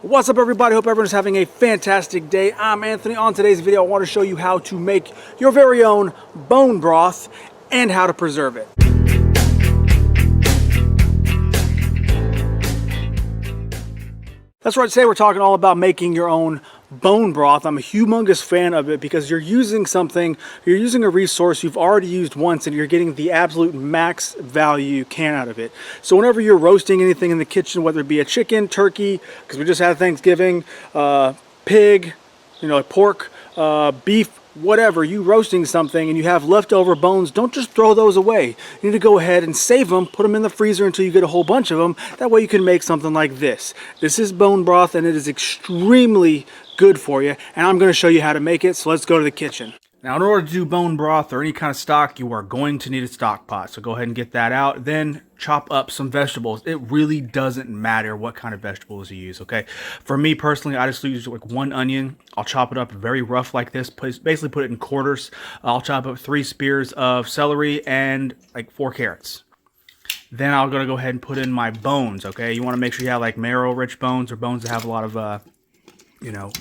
What's up, everybody? Hope everyone's having a fantastic day. I'm Anthony. On today's video, I want to show you how to make your very own bone broth and how to preserve it. That's right, today we're talking all about making your own bone broth. I'm a humongous fan of it because you're using a resource you've already used once and you're getting the absolute max value you can out of it. So whenever you're roasting anything in the kitchen, whether it be a chicken, turkey, because we just had Thanksgiving, pig, like pork, beef, whatever, you roasting something and you have leftover bones, don't just throw those away. You need to go ahead and save them, put them in the freezer until you get a whole bunch of them. That way you can make something like this. This is bone broth and it is extremely good for you, and I'm going to show you how to make it. So let's go to the kitchen. Now, in order to do bone broth or any kind of stock, you are going to need a stock pot. So go ahead and get that out. Then chop up some vegetables. It really doesn't matter what kind of vegetables you use, okay? For me personally, I just use like one onion. I'll chop it up very rough like this. Basically put it in quarters. I'll chop up 3 spears of celery and like 4 carrots. Then I'm going to go ahead and put in my bones, okay? You want to make sure you have like marrow-rich bones or bones that have a lot of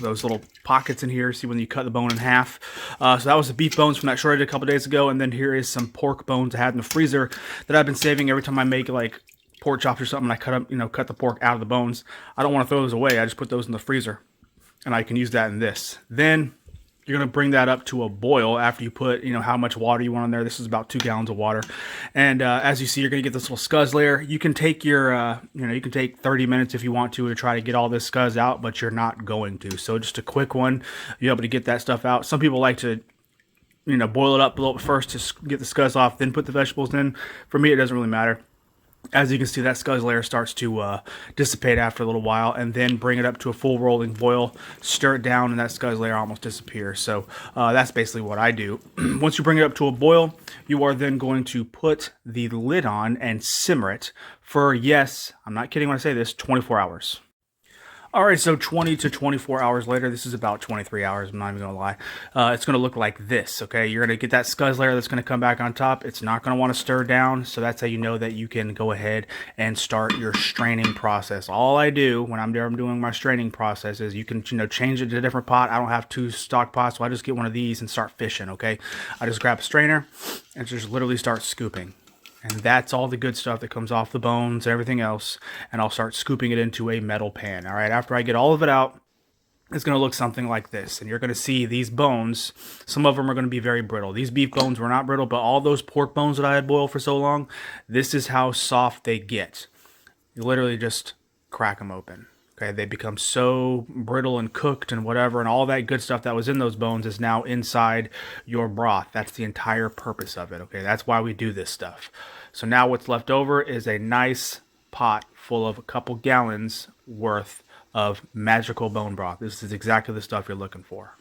those little pockets in here. See when you cut the bone in half. So that was the beef bones from that short I did a couple days ago. And then here is some pork bones I had in the freezer that I've been saving every time I make like pork chops or something. I cut the pork out of the bones. I don't want to throw those away. I just put those in the freezer and I can use that in this. Then you're going to bring that up to a boil after you put, how much water you want in there. This is about 2 gallons of water. And as you see, you're going to get this little scuzz layer. You can take your, you can take 30 minutes if you want to try to get all this scuzz out, but you're not going to. So just a quick one, you're able to get that stuff out. Some people like to, boil it up a little bit first to get the scuzz off, then put the vegetables in. For me, it doesn't really matter. As you can see, that scuzz layer starts to dissipate after a little while, and then bring it up to a full rolling boil, stir it down, and that scuzz layer almost disappears. So that's basically what I do. Once you bring it up to a boil, you are then going to put the lid on and simmer it for, yes, I'm not kidding when I say this, 24 hours. Alright, so 20 to 24 hours later, this is about 23 hours, I'm not even going to lie, it's going to look like this, okay? You're going to get that scuzz layer that's going to come back on top. It's not going to want to stir down, so that's how you know that you can go ahead and start your straining process. All I do when I'm doing my straining process is you can, change it to a different pot. I don't have 2 stock pots, so I just get one of these and start fishing, okay? I just grab a strainer and just literally start scooping. And that's all the good stuff that comes off the bones and everything else. And I'll start scooping it into a metal pan. All right, after I get all of it out, it's going to look something like this. And you're going to see these bones, some of them are going to be very brittle. These beef bones were not brittle, but all those pork bones that I had boiled for so long, this is how soft they get. You literally just crack them open. Okay, they become so brittle and cooked and whatever, and all that good stuff that was in those bones is now inside your broth. That's the entire purpose of it, okay? That's why we do this stuff. So now what's left over is a nice pot full of a couple gallons worth of magical bone broth. This is exactly the stuff you're looking for.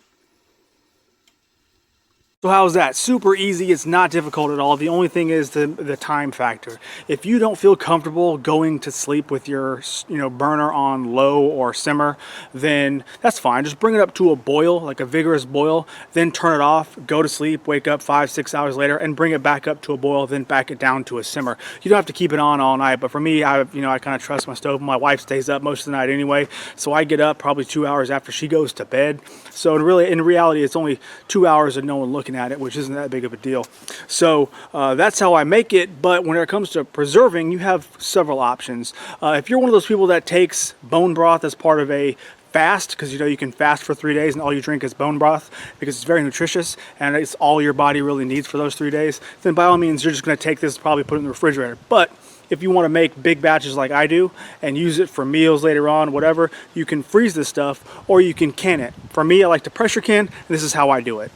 So how's that? Super easy. It's not difficult at all. The only thing is the time factor. If you don't feel comfortable going to sleep with your burner on low or simmer, then that's fine. Just bring it up to a boil, like a vigorous boil, then turn it off, go to sleep, wake up 5-6 hours later, and bring it back up to a boil, then back it down to a simmer. You don't have to keep it on all night, but for me, I kind of trust my stove. My wife stays up most of the night anyway, so I get up probably 2 hours after she goes to bed. So in reality, it's only 2 hours of no one looking at it, which isn't that big of a deal. So that's how I make it. But when it comes to preserving, you have several options. If you're one of those people that takes bone broth as part of a fast, because you can fast for 3 days and all you drink is bone broth because it's very nutritious and it's all your body really needs for those 3 days, then by all means you're just going to take this, probably put it in the refrigerator. But if you want to make big batches like I do and use it for meals later on, whatever, you can freeze this stuff or you can can it. For me, I like to pressure can, and this is how I do it.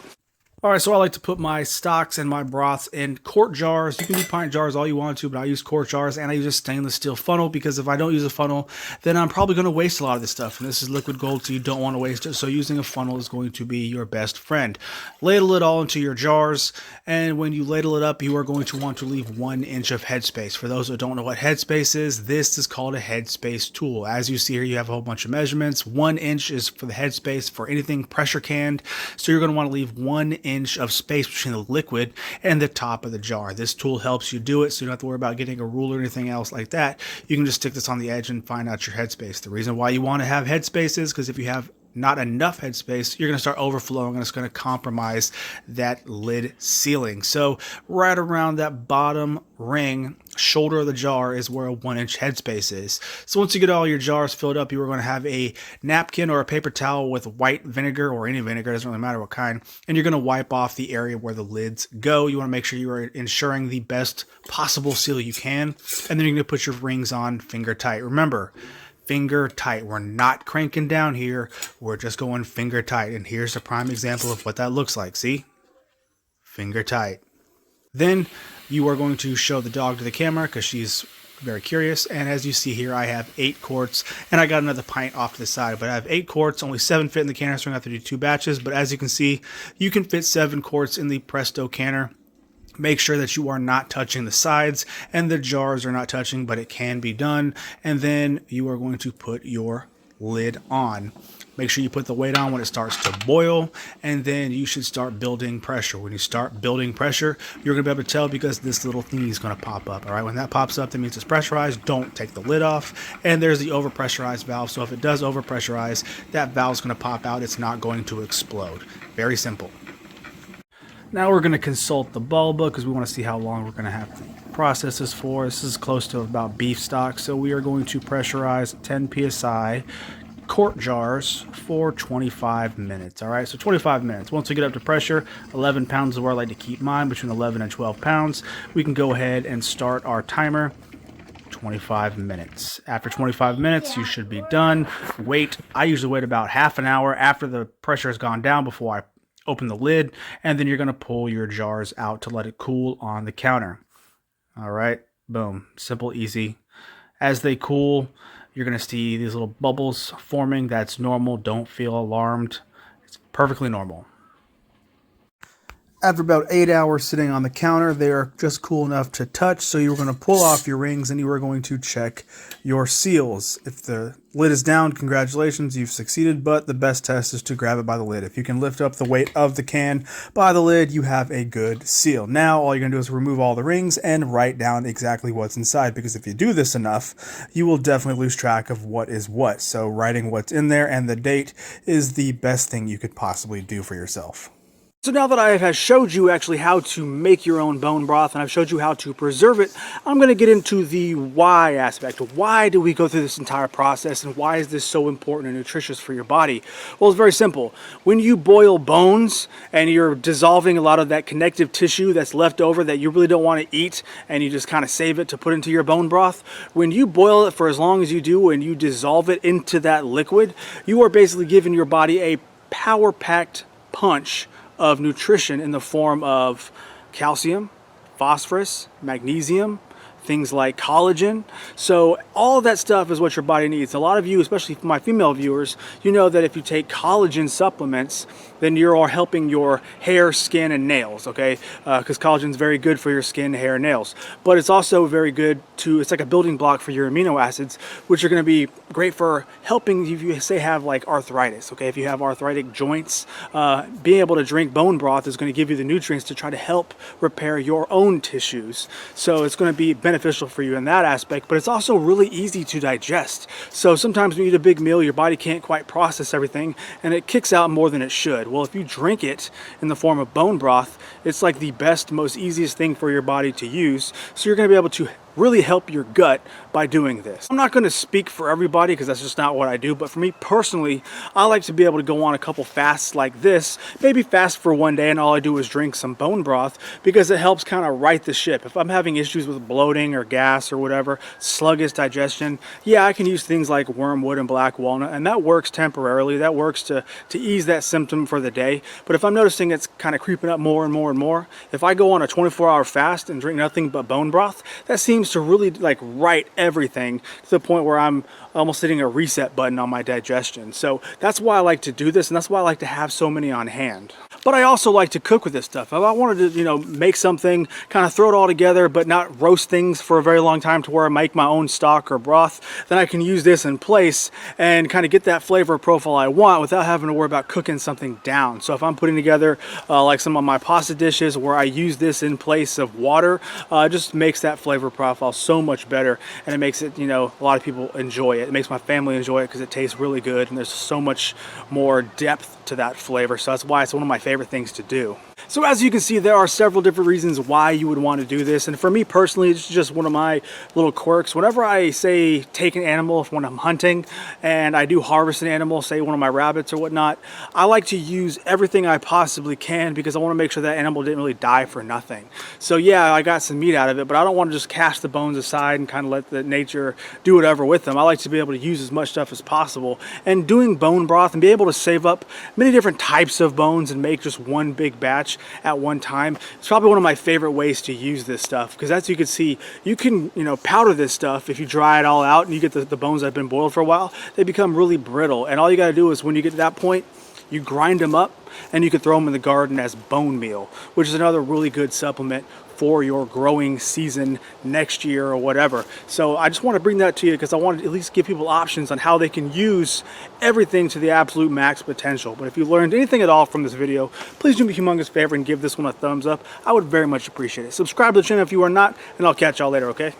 Alright, so I like to put my stocks and my broths in quart jars. You can do pint jars all you want to, but I use quart jars, and I use a stainless steel funnel because if I don't use a funnel, then I'm probably going to waste a lot of this stuff. And this is liquid gold, so you don't want to waste it. So using a funnel is going to be your best friend. Ladle it all into your jars, and when you ladle it up, you are going to want to leave 1 inch of headspace. For those that don't know what headspace is, this is called a headspace tool. As you see here, you have a whole bunch of measurements. 1 inch is for the headspace for anything pressure canned, so you're going to want to leave 1 inch 1 inch of space between the liquid and the top of the jar. This tool helps you do it, so you don't have to worry about getting a ruler or anything else like that. You can just stick this on the edge and find out your headspace. The reason why you want to have headspace is because if you have not enough headspace, you're going to start overflowing and it's going to compromise that lid sealing. So right around that bottom ring, shoulder of the jar is where a 1-inch headspace is. So once you get all your jars filled up, you are going to have a napkin or a paper towel with white vinegar or any vinegar, doesn't really matter what kind, and you're going to wipe off the area where the lids go. You want to make sure you are ensuring the best possible seal you can, and then you're going to put your rings on finger tight. Remember, finger tight. We're not cranking down here. We're just going finger tight. And here's a prime example of what that looks like. See? Finger tight. Then you are going to show the dog to the camera because she's very curious. And as you see here, I have 8 quarts and I got another pint off to the side. But I have 8 quarts, only 7 fit in the canner, so I'm going to have to do 2 batches. But as you can see, you can fit 7 quarts in the Presto canner. Make sure that you are not touching the sides and the jars are not touching, but it can be done. And then you are going to put your lid on. Make sure you put the weight on when it starts to boil, and then you should start building pressure. When you start building pressure, you're going to be able to tell because this little thingy is going to pop up. All right, when that pops up, that means it's pressurized. Don't take the lid off. And there's the overpressurized valve. So if it does overpressurize, that valve is going to pop out. It's not going to explode. Very simple. Now we're going to consult the bulb book because we want to see how long we're going to have to process this for. This is close to about beef stock, so we are going to pressurize 10 psi quart jars for 25 minutes. All right, so 25 minutes. Once we get up to pressure, 11 pounds is where I like to keep mine, between 11 and 12 pounds. We can go ahead and start our timer. 25 minutes. After 25 minutes, you should be done. Wait. I usually wait about half an hour after the pressure has gone down before I open the lid, and then you're going to pull your jars out to let it cool on the counter. All right, boom, simple, easy. As they cool, you're going to see these little bubbles forming. That's normal. Don't feel alarmed. It's perfectly normal. After about 8 hours sitting on the counter, they are just cool enough to touch. So you're going to pull off your rings and you are going to check your seals. If the lid is down, congratulations, you've succeeded. But the best test is to grab it by the lid. If you can lift up the weight of the can by the lid, you have a good seal. Now all you're going to do is remove all the rings and write down exactly what's inside. Because if you do this enough, you will definitely lose track of what is what. So writing what's in there and the date is the best thing you could possibly do for yourself. So now that I have showed you actually how to make your own bone broth and I've showed you how to preserve it, I'm going to get into the why aspect. Why do we go through this entire process and why is this so important and nutritious for your body? Well, it's very simple. When you boil bones and you're dissolving a lot of that connective tissue that's left over that you really don't want to eat and you just kind of save it to put into your bone broth, when you boil it for as long as you do and you dissolve it into that liquid, you are basically giving your body a power-packed punch of nutrition in the form of calcium, phosphorus, magnesium, things like collagen. So all of that stuff is what your body needs. A lot of you, especially my female viewers, you know that if you take collagen supplements, then you're helping your hair, skin, and nails, okay? Because collagen is very good for your skin, hair, and nails. But it's also very good it's like a building block for your amino acids, which are going to be great for helping if you say have like arthritis, okay? If you have arthritic joints, being able to drink bone broth is going to give you the nutrients to try to help repair your own tissues. So it's going to be beneficial for you in that aspect, but it's also really easy to digest. So sometimes when you eat a big meal, your body can't quite process everything and it kicks out more than it should. Well, if you drink it in the form of bone broth, it's like the best, most easiest thing for your body to use. So you're going to be able to really help your gut by doing this. I'm not going to speak for everybody because that's just not what I do, but for me personally, I like to be able to go on a couple fasts like this, maybe fast for one day and all I do is drink some bone broth because it helps kind of right the ship. If I'm having issues with bloating or gas or whatever, sluggish digestion, yeah, I can use things like wormwood and black walnut and that works temporarily. That works to ease that symptom for the day. But if I'm noticing it's kind of creeping up more and more and more, if I go on a 24-hour fast and drink nothing but bone broth, that seems to really like right everything to the point where I'm almost hitting a reset button on my digestion. So that's why I like to do this and that's why I like to have so many on hand. But I also like to cook with this stuff. If I wanted to, you know, make something, kind of throw it all together, but not roast things for a very long time to where I make my own stock or broth, then I can use this in place and kind of get that flavor profile I want without having to worry about cooking something down. So if I'm putting together like some of my pasta dishes where I use this in place of water, it just makes that flavor profile so much better, and it makes it, you know, a lot of people enjoy it. It makes my family enjoy it because it tastes really good, and there's so much more depth to that flavor. So that's why it's one of my favorite things to do. So as you can see, there are several different reasons why you would want to do this. And for me personally, it's just one of my little quirks. Whenever I say take an animal when I'm hunting and I do harvest an animal, say one of my rabbits or whatnot, I like to use everything I possibly can because I want to make sure that animal didn't really die for nothing. So yeah, I got some meat out of it, but I don't want to just cast the bones aside and kind of let the nature do whatever with them. I like to be able to use as much stuff as possible. And doing bone broth and be able to save up many different types of bones and make just one big batch at one time, it's probably one of my favorite ways to use this stuff, because as you can see, you can, you know, powder this stuff. If you dry it all out and you get the bones that have been boiled for a while, they become really brittle, and all you got to do is when you get to that point, you grind them up and you can throw them in the garden as bone meal, which is another really good supplement for your growing season next year or whatever. So I just want to bring that to you because I want to at least give people options on how they can use everything to the absolute max potential. But if you learned anything at all from this video, please do me a humongous favor and give this one a thumbs up. I would very much appreciate it. Subscribe to the channel if you are not, and I'll catch y'all later, okay?